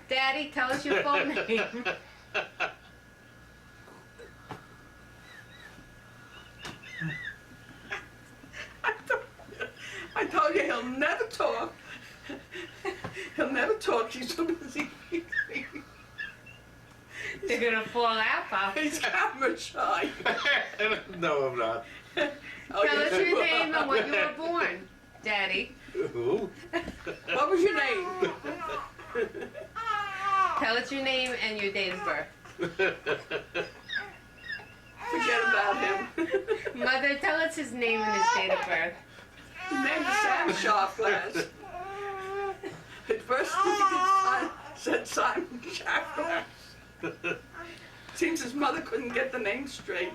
Daddy, tell us your full name. I told you he'll never talk. He'll never talk. He's so busy. They're gonna fall out, Pop. He's camera shy. No, I'm not. Oh, Tell us yes, you your are. name and when you were born, Daddy. Who? What was your name? Tell us your name and your date of birth. Forget about him. Mother, tell us his name and his date of birth. His name is Sam Shawflash. At first, he said Simon Shawflash. Seems his mother couldn't get the name straight.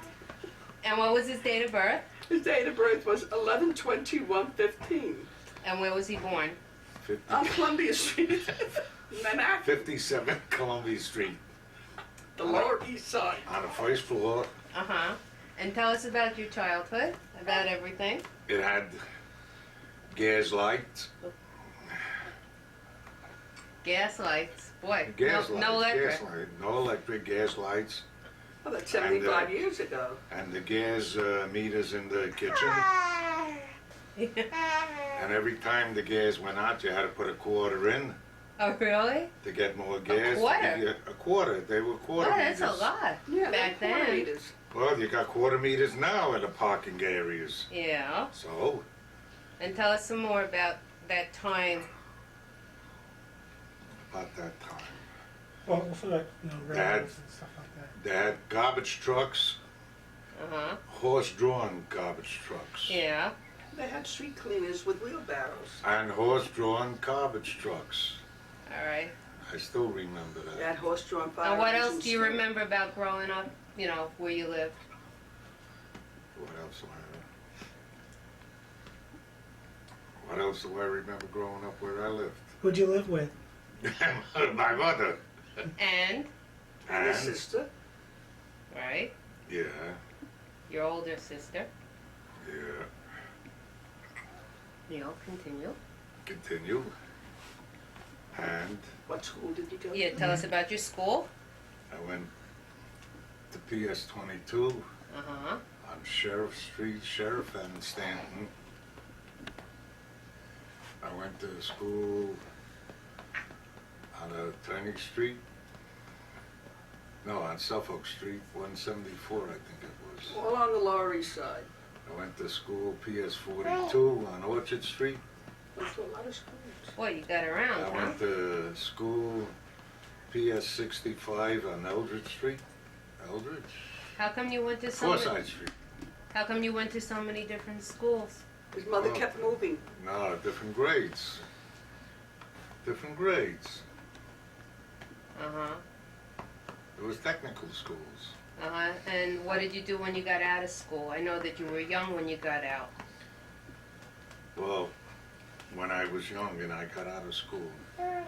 And what was his date of birth? His date of birth was 11/21/15 And where was he born? on Columbia Street, Manhattan, 57 Columbia Street, the Lower East Side. on the first floor. Uh-huh. And tell us about your childhood, about everything. It had gas lights. Gas lights. Boy, Gas no, lights. no electric. Gas light, no electric gas lights. Well, that's 75 years ago. And the gas meters in the kitchen. And every time the gas went out, you had to put a quarter in Oh, really? to get more gas. quarter? A quarter. They were quarter Oh, meters. that's a lot. Yeah, Back they're quarter then. meters. Well, you got quarter meters now in the parking areas. Yeah. So, And tell us some more about that time. about that time. Well, also like, Dad. railroads and stuff like that. They had garbage trucks, Uh-huh. horse-drawn garbage trucks. Yeah. They had street cleaners with wheelbarrows. And horse-drawn garbage trucks. All right. I still remember that. They had horse-drawn fire And what else engines do you too. remember about growing up, where you lived? What else do I remember? What else do I remember growing up where I lived? Who'd you live with? My mother. And, And his sister. right, Yeah, your older sister. yeah. Continue. Continue. And What school did you go to? Yeah, tell us about your school. I went to PS 22 Uh-huh. on Sheriff Street, Sheriff and Stanton. I went to school on Attorney Street. No, on Suffolk Street, 174, I think it was. All on the Lower East Side. I went to school PS 42 on Orchard Street. Went to a lot of schools. Boy, you got around, I huh? went to school PS 65 on Eldridge Street. Eldridge? How come you went to so many, Forsyth Street. How come you went to so many different schools? His mother Oh. kept moving. No, different grades. Different grades. Uh-huh. It was technical schools. Uh-huh. And what did you do when you got out of school? I know that you were young when you got out. Well, when I was young and I got out of school, I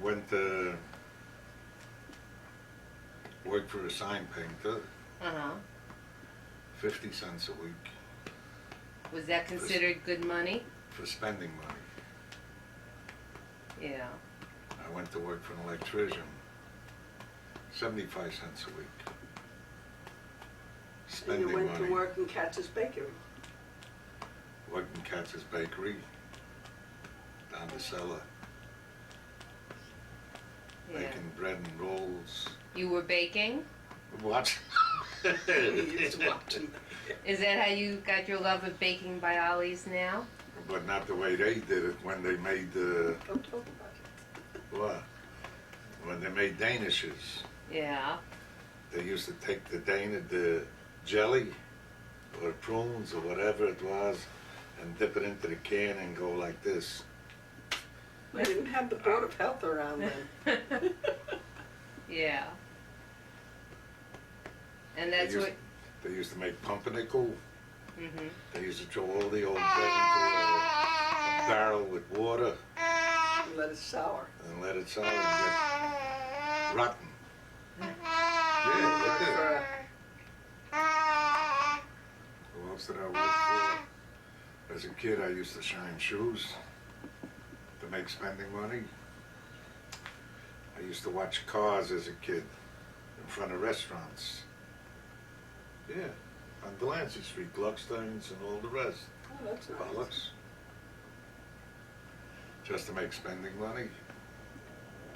went to work for a sign painter, Uh-huh. 50 cents a week Was that considered good money? for spending money. Yeah. I went to work for an electrician, 75 cents a week. And Spending you went money. to work in Katz's Bakery. Worked in Katz's Bakery, down the cellar, Yeah. making bread and rolls. You were baking? What? He's watching. Is that how you got your love of baking by Ollie's now? But not the way they did it when they made the, Don't talk about it. what? When they made danishes. Yeah. They used to take the jelly or prunes or whatever it was and dip it into the can and go like this. They didn't have the Board of Health around then. Yeah. And that's used- what... They used to make pumpernickel. Mm-hmm. They used to throw all the old bread into a barrel with water And let it sour. and let it sour and get rotten. Yeah, it did. For, Who else did I work for? As a kid, I used to shine shoes to make spending money. I used to watch cars as a kid in front of restaurants. Yeah, on Delancey Street, Gluckstein's and all the rest. Oh, that's nice. Bollocks. Just to make spending money.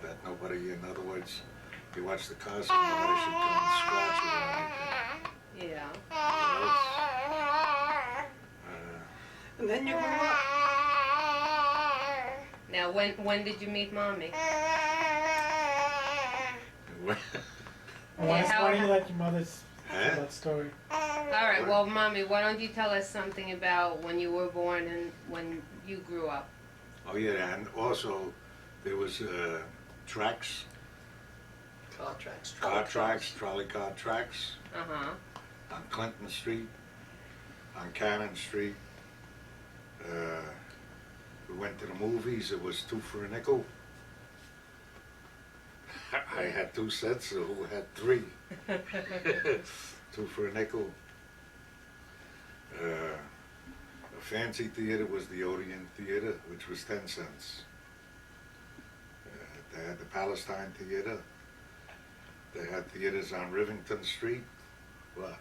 That nobody, in other words, you watch the cars, nobody should come and scratch it or anything. Yeah. And then you grew up. Now, when did you meet Mommy? Why how- do you like your mother's Huh? that story? All right, well, Mommy, why don't you tell us something about when you were born and when you grew up? Oh yeah, and also there was tracks, Car tracks. trolley car tracks Uh-huh. on Clinton Street, on Cannon Street. We went to the movies. It was 2 for a nickel. I had 2 sets, so who had 3? 2 for a nickel. A fancy theater was the Odeon Theater, which was 10 cents. They had the Palestine Theater. They had theaters on Rivington Street. What?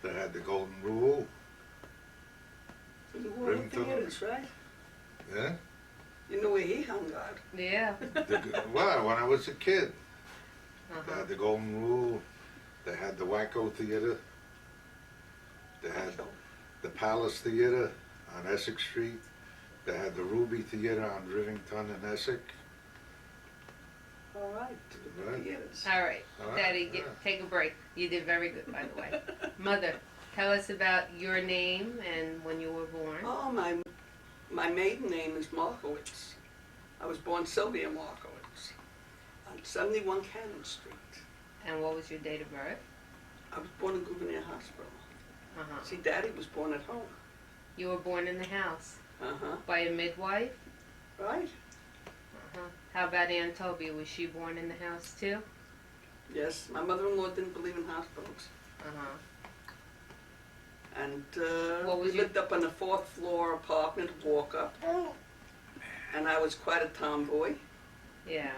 They had the Golden Rule. The War Remington. Theaters, right? Yeah? You know where he hung out. Yeah. Well, when I was a kid. They Uh-huh. had the Golden Rule. They had the Wacko Theater. They had the Palace Theater on Essex Street. They had the Ruby Theater on Rivington and Essex. All right. The Right. theaters. All right, All right, Daddy, yeah. take a break. You did very good, by the way. Mother, tell us about your name and when you were born. Oh, my maiden name is Markowitz. I was born Sylvia Markowitz on 71 Cannon Street. And what was your date of birth? I was born in Gouverneur Hospital. Uh-huh. See, Daddy was born at home. You were born in the house Uh-huh. by a midwife? Right? Uh-huh. How about Aunt Toby? Was she born in the house too? Yes, my mother-in-law didn't believe in hospitals. Uh-huh. And What was we your- lived up on a 4th floor apartment, walk up. And I was quite a tomboy. Yeah.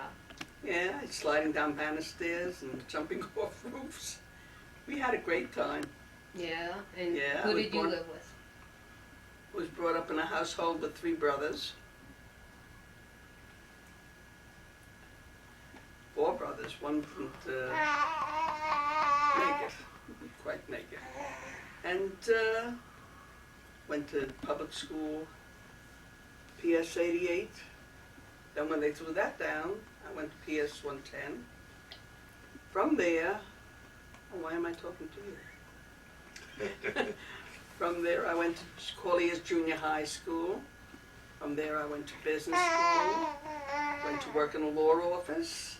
Yeah, sliding down banisters and jumping off roofs. We had a great time. Yeah. And Yeah, I who was did you born- live with? Was brought up in a household with 3 brothers. 4 brothers. One didn't make it. Didn't quite make it. And went to public school, PS 88. Then when they threw that down, I went to PS 110. From there, oh, why am I talking to you? From there, I went to Collier's Junior High School. From there, I went to business school. Went to work in a law office.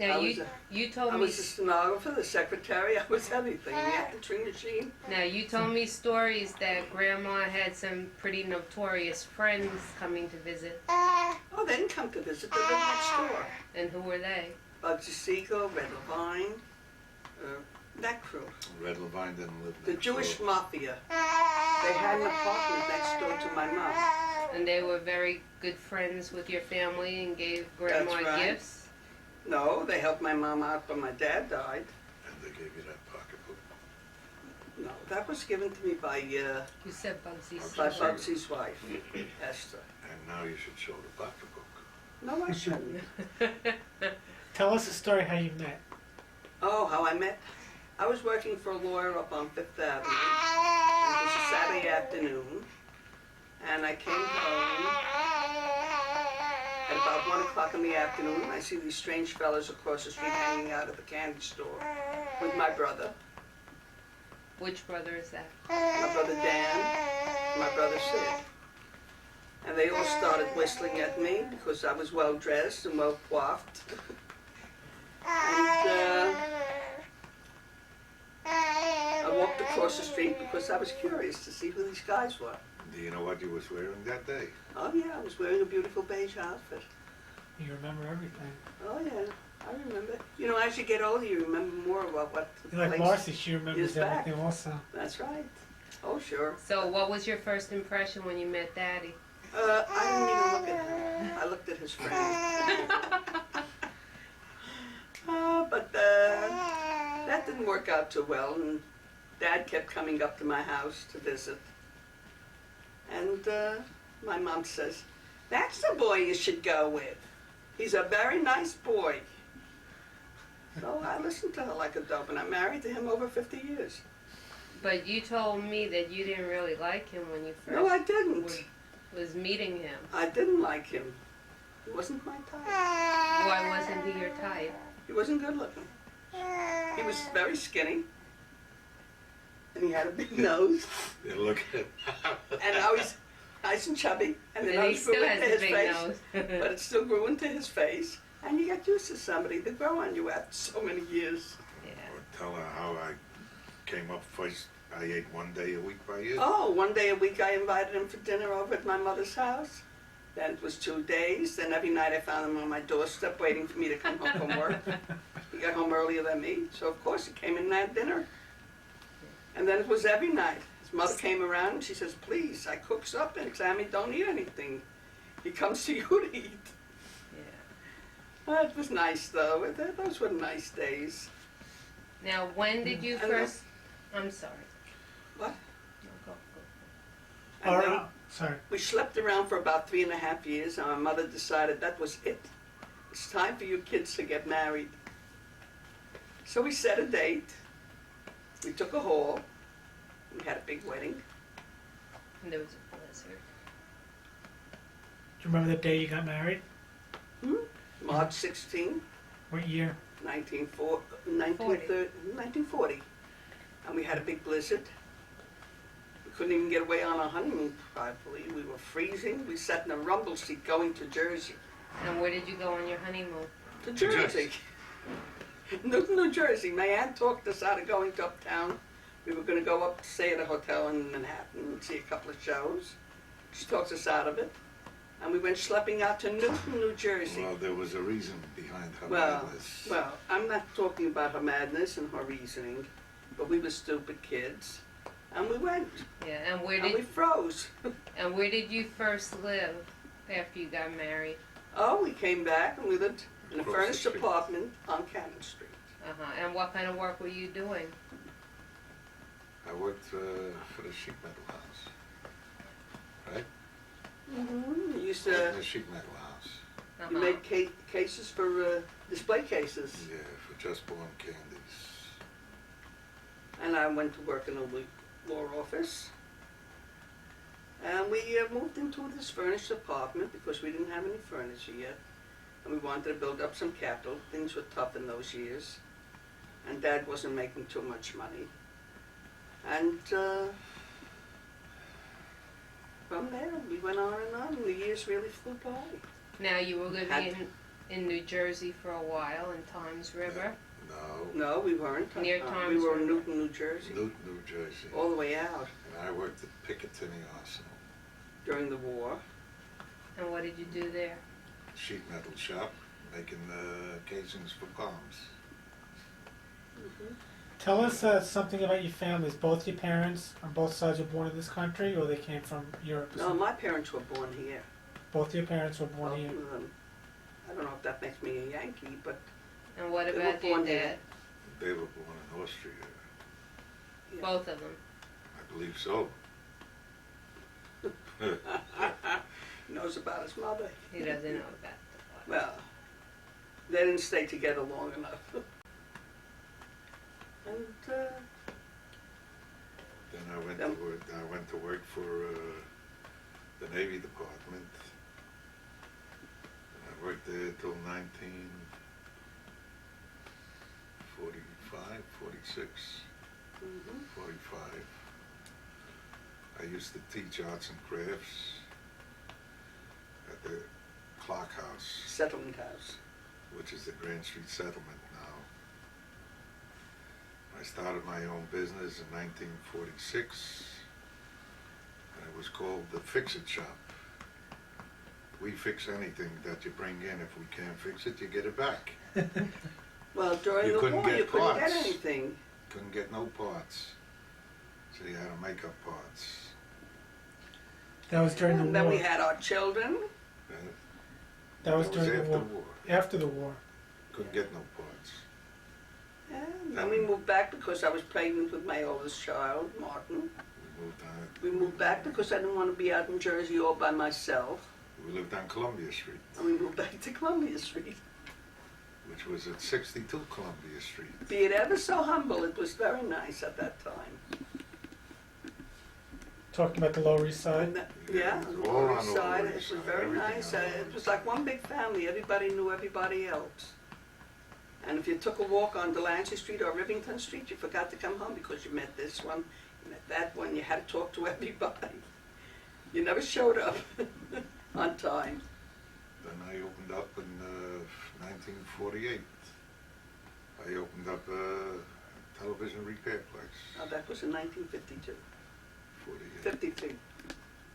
Now I you was a- you told I me was the stenographer, the secretary. I was everything. The entering machine. now you told me stories that Grandma had some pretty notorious friends coming to visit. Oh, they didn't come to visit. They lived next door. And who were they? Bugsy Siegel, Red Levine, that crew. Red Levine didn't live The next Jewish door. Mafia. They had an apartment next door to my mom. And they were very good friends with your family and gave Grandma That's right. gifts. No, they helped my mom out when my dad died. And they gave you that pocketbook. No, that was given to me by You said Bugsy by Siegel. Bugsy's wife, Esther. And now you should show the pocketbook. No, I shouldn't. Tell us the story how you met. Oh, how I met. I was working for a lawyer up on 5th Avenue. And it was a Saturday afternoon. And I came home at about 1 o'clock in the afternoon. I see these strange fellas across the street hanging out at the candy store with my brother. Which brother is that? My brother Dan, and my brother Sid. And they all started whistling at me because I was well dressed and well coiffed. And I walked across the street because I was curious to see who these guys were. Do you know what you was wearing that day? Oh yeah, I was wearing a beautiful beige outfit. You remember everything. Oh yeah, I remember. You know, as you get older, you remember more about what took You're like place. Marcy, she remembers years back. everything also. That's right. Oh sure. So what was your first impression when you met Daddy? I didn't even look at him. I looked at his friend. But that didn't work out too well, and Dad kept coming up to my house to visit. And my mom says, "That's the boy you should go with. He's a very nice boy." So I listened to her like a dope, and I'm married to him over 50 years. But you told me that you didn't really like him when you first No, I didn't. was meeting him. I didn't like him. He wasn't my type. Why wasn't he your type? He wasn't good looking. He was very skinny. And he had a big nose. You look at And I was nice and chubby. And the And he nose grew still into has a his big face. nose. But it still grew into his face. And you get used to somebody that grow on you after so many years. Yeah. or tell her how I came up first. I ate one day a week by you. Oh, one day a week I invited him for dinner over at my mother's house. Then it was 2 days. Then every night I found him on my doorstep waiting for me to come home from work. He got home earlier than me, so of course he came in and had dinner. And then it was every night. His mother came around and she says, "Please, I cook something. Sammy don't eat anything. He comes to you to eat." Yeah. It was nice though. Those were nice days. Now, when did you And first? I'm sorry. What? No, go. And All then right. Sorry. we slept around for about 3.5 years, and my mother decided that was it. It's time for you kids to get married. So we set a date. We took a hall. We had a big wedding. And there was a blizzard. Do you remember the day you got married? March 16, What year? 1940. And we had a big blizzard. We couldn't even get away on our honeymoon, probably. We were freezing. We sat in a rumble seat going to Jersey. And where did you go on your honeymoon? To To Jersey. Newton, New Jersey. My aunt talked us out of going to uptown. We were going to go up to stay at a hotel in Manhattan and see a couple of shows. She talked us out of it. And we went schlepping out to Newton, New Jersey. Well, there was a reason behind her Well, madness. well, I'm not talking about her madness and her reasoning, but we were stupid kids. And we went. Yeah. And where And we did froze. you first live after you got married? Oh, we came back and we lived in a Across the furnished street. apartment on Cannon Street. And what kind of work were you doing? I worked for the sheet metal house. Right? Mm-hmm. You used Worked in to, the sheet metal house. you made cases for display cases. Yeah, for just born candies. And I went to work in a law office. And we moved into this furnished apartment because we didn't have any furniture yet. And we wanted to build up some capital. Things were tough in those years. And Dad wasn't making too much money. And from there, we went on and on. And the years really flew by. Now you were living Had- in New Jersey for a while in Times River. No, No, we weren't. Near We Times were in River. Newton, New Jersey. Newton, New Jersey. All the way out And I worked at Picatinny Arsenal. during the war. And what did you do there? Sheet metal shop, making casings for bombs. Tell us something about your families. Both your parents on both sides were born in this country, or they came from Europe? No, my parents were born here. Both your parents were born Both here. of them. I don't know if that makes me a Yankee, but And what They were about your born here. dad? They were born in Austria. yeah. Both of them. I believe so. He knows about his mother. He doesn't know about the Well, they didn't stay together long enough. And Then I went Yep. to work. I went to work for the Navy Department. And I worked there till 1945, 46, mhm. 45. I used to teach arts and crafts at the Clock House, Settlement house. which is the Grand Street Settlement now. I started my own business in 1946, and it was called the Fix-It Shop. We fix anything that you bring in. If we can't fix it, you get it back. Well, during You the couldn't war, get you couldn't get parts. anything. Couldn't get no parts, so you had to make up parts. That was during the And then war. we had our children. That was That during the after war. the war. After the war. Couldn't get no parts. And then we moved back because I was pregnant with my oldest child, Martin. We moved on. We moved back because I didn't want to be out in Jersey all by myself. We lived on Columbia Street, And we moved back to Columbia Street. which was at 62 Columbia Street. Be it ever so humble, it was very nice at that time. Talking about the Lower East Side. And yeah, on the All Lower on East the Side, Lower it East was Side, very everything nice. on the It Lower was East like one big family. Everybody knew everybody else. And if you took a walk on Delancey Street or Rivington Street, you forgot to come home because you met this one, you met that one. You had to talk to everybody. You never showed up on time. Then I opened up in 1948. I opened up a television repair place. Now, that was in 1952, 48. 53.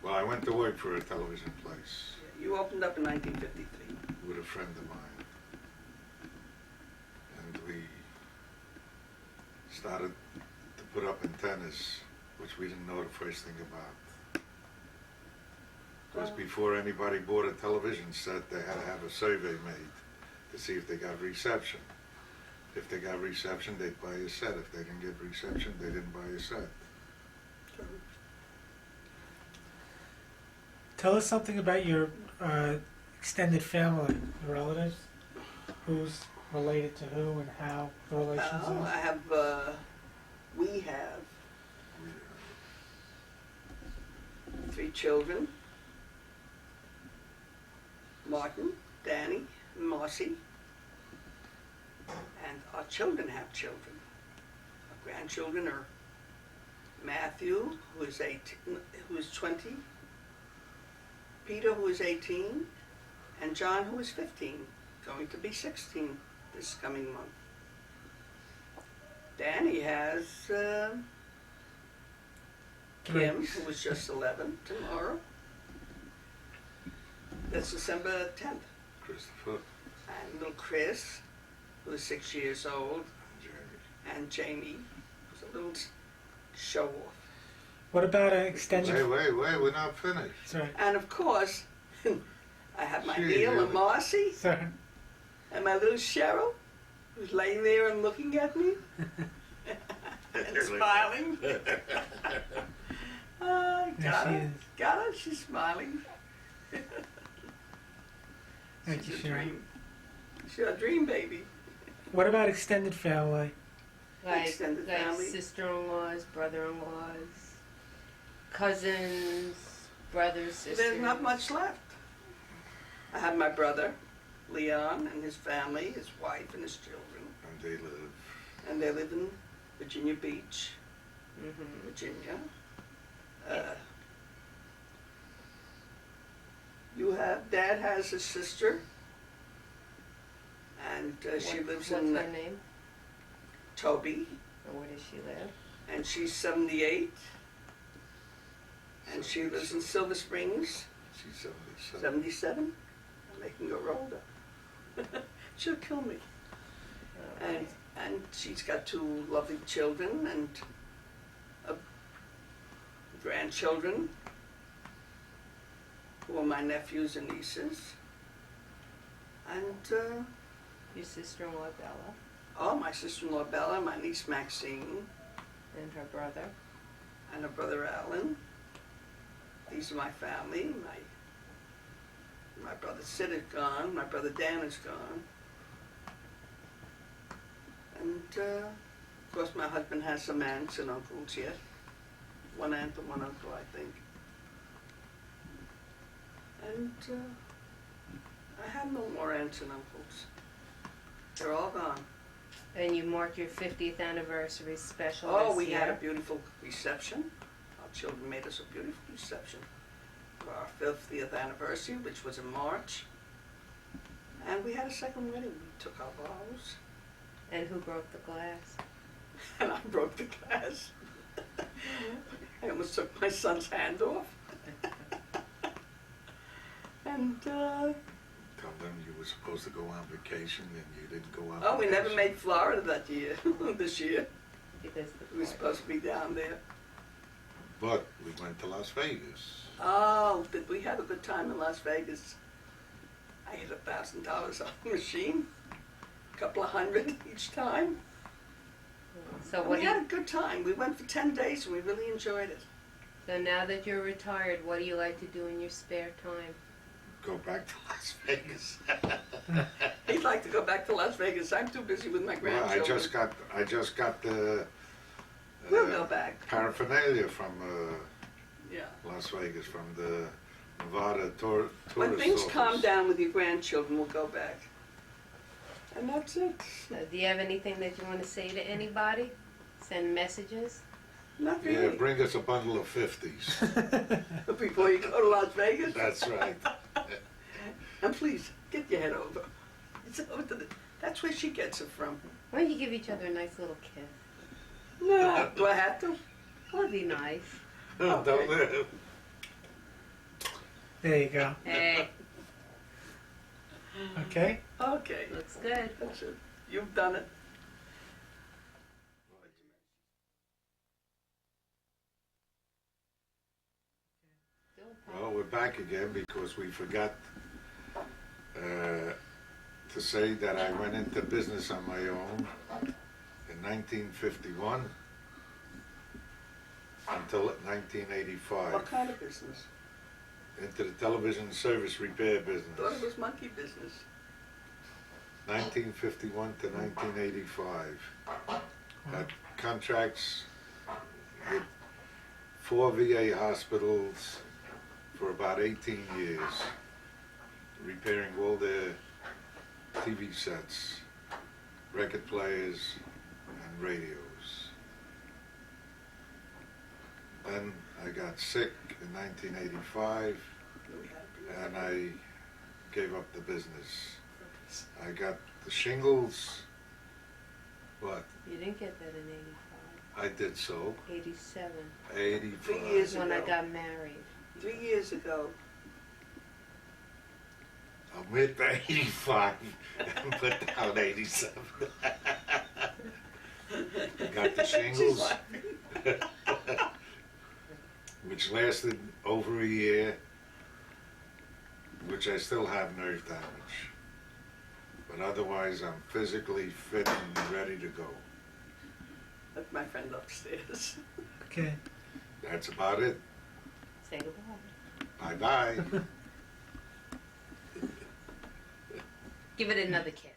Well, I went to work for a television place You opened up in 1953. with a friend of mine. And we started to put up antennas, which we didn't know the first thing about. Because before anybody bought a television set, they had to have a survey made to see if they got reception. If they got reception, they'd buy a set. If they didn't get reception, they didn't buy a set. Tell us something about your extended family, your relatives. Who's related to who and how the relations Oh, are. I have, we have 3 children. Martin, Danny, and Marcy. And our children have children. Our grandchildren are Matthew, who is 20, Peter, who is 18, and John, who is 15, going to be 16 this coming month. Danny has Kim, who was just 11, tomorrow. That's December 10th. Christopher, And little Chris, who is 6 years old, Jeremy. and Jamie, who's a little show-off. What about an extended? Wait, we're not finished. Sorry, And of course, I have my Gee, Neil and really? Marcy, sorry. and my little Cheryl, who's laying there and looking at me and smiling. Yeah, Got she her, is. got her, she's smiling. Thank She's you, a Sharon. dream. She's a dream baby. What about extended family? Like, Extended like family. sister-in-laws, brother-in-laws, cousins, brothers, sisters. There's not much left. I have my brother, Leon, and his family, his wife and his children. And they live. And they live in Virginia Beach, Mm-hmm. Virginia. Dad has a sister, and she lives What's in her name? Toby, And where does she live? and she's 78, and she lives in Silver Springs, She's 77. 77. I'm making her older. She'll kill me. Oh, And she's got 2 lovely children and grandchildren, who are my nephews and nieces. And, your sister-in-law Bella oh, my sister-in-law Bella, my niece Maxine, and her brother. and her brother Alan. These are my family. My brother Sid is gone. My brother Dan is gone. And, of course, my husband has some aunts and uncles yet. 1 aunt and 1 uncle, I think. And I have no more aunts and uncles. They're all gone. And you mark your 50th anniversary special Oh, this we year. had a beautiful reception. Our children made us a beautiful reception for our 50th anniversary, which was in March. And we had a second wedding. We took our vows. And who broke the glass? And I broke the glass. I almost took my son's hand off. And, Tell them you were supposed to go on vacation and you didn't go on oh, we vacation. never made Florida that year, this year. Because We were supposed to be down there. But we went to Las Vegas. Oh, did we have a good time in Las Vegas? I hit $1,000 on the machine, a couple of hundred each time. So And what we do you, had a good time. We went for 10 days and we really enjoyed it. so now that you're retired, what do you like to do in your spare time? Go back to Las Vegas. He'd like to go back to Las Vegas. I'm too busy with my Well, grandchildren. I just got the We'll go back. paraphernalia from Yeah. Las Vegas, from the Nevada tourist When things office. calm down with your grandchildren, we'll go back. And that's it. Do you have anything that you want to say to anybody? Send messages? Not Yeah, really. bring us a bundle of 50s. Before you go to Las Vegas. That's right. And please, get your head over. It's over to that's where she gets it from. Why don't you give each other a nice little kiss? No. Do I have to? That would be nice. Don't live. There you go. Hey, Okay. Okay. looks good. That's it. You've done it. Well, we're back again because we forgot to say that I went into business on my own in 1951 until 1985 What kind of business? into the television service repair Thought it business. was monkey business. 1951 to 1985. Had contracts with 4 VA hospitals for about 18 years, repairing all their TV sets, record players, and radios. Then I got sick in 1985 We had to be- and I gave up the business. I got the shingles, but You didn't get that in 85. I did so. 87 85. 3 years is when I ago. got married. 3 years ago. Omit the 85 and put down 87. Got the She's shingles, laughing. which lasted over a year, which I still have nerve damage. But otherwise, I'm physically fit and ready to go. That's my friend upstairs. Okay. That's about it. Say goodbye. Bye-bye. Give it another kiss.